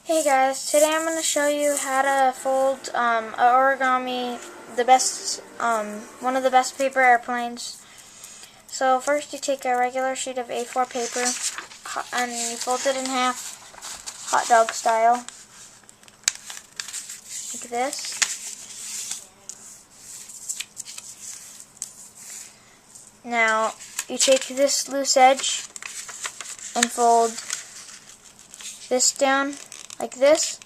Hey guys, today I'm going to show you how to fold a origami, one of the best paper airplanes. So first you take a regular sheet of A4 paper and you fold it in half, hot dog style, like this. Now you take this loose edge and fold this down like this.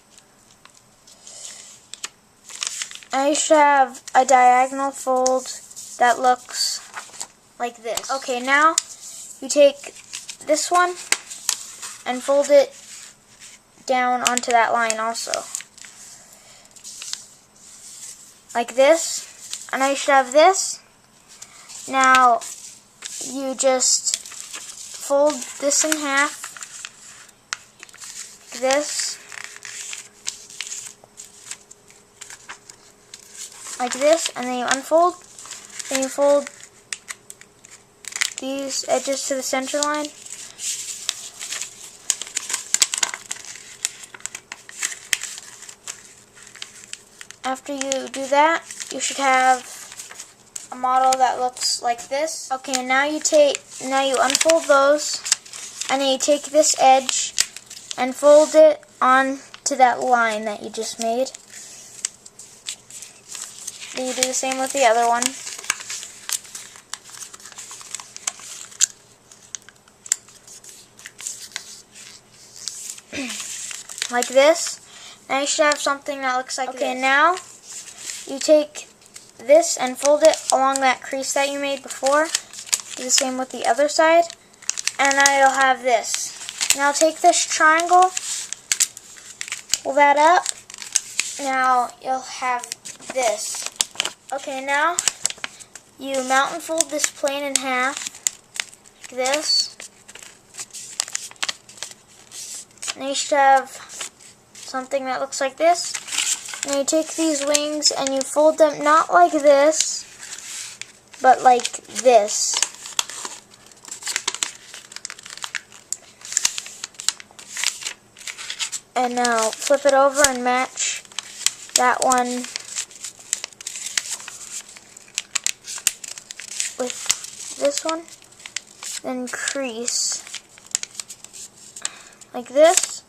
And you should have a diagonal fold that looks like this. Okay, now you take this one and fold it down onto that line also. Like this. And now you should have this. Now you just fold this in half. Like this. Like this, and then you unfold, then you fold these edges to the center line. After you do that, you should have a model that looks like this. Okay, now you unfold those, and then you take this edge and fold it onto that line that you just made. Then you do the same with the other one. Like this. Now you should have something that looks like this. Okay, now you take this and fold it along that crease that you made before. Do the same with the other side. And now you'll have this. Now take this triangle, pull that up. Now you'll have this. Okay, now you mount and fold this plane in half, like this. And you should have something that looks like this. Now you take these wings and you fold them not like this, but like this. And now flip it over and match that one with this one, then crease like this,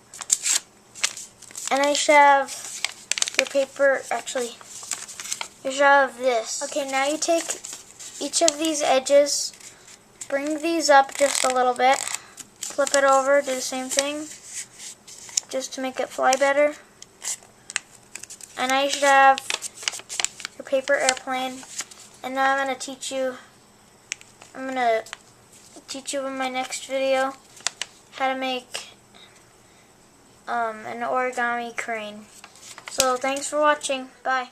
and I should have your paper, you should have this. Okay, now you take each of these edges, bring these up just a little bit, flip it over, do the same thing, just to make it fly better, and I should have your paper airplane. And now I'm going to teach you in my next video how to make an origami crane. So thanks for watching. Bye.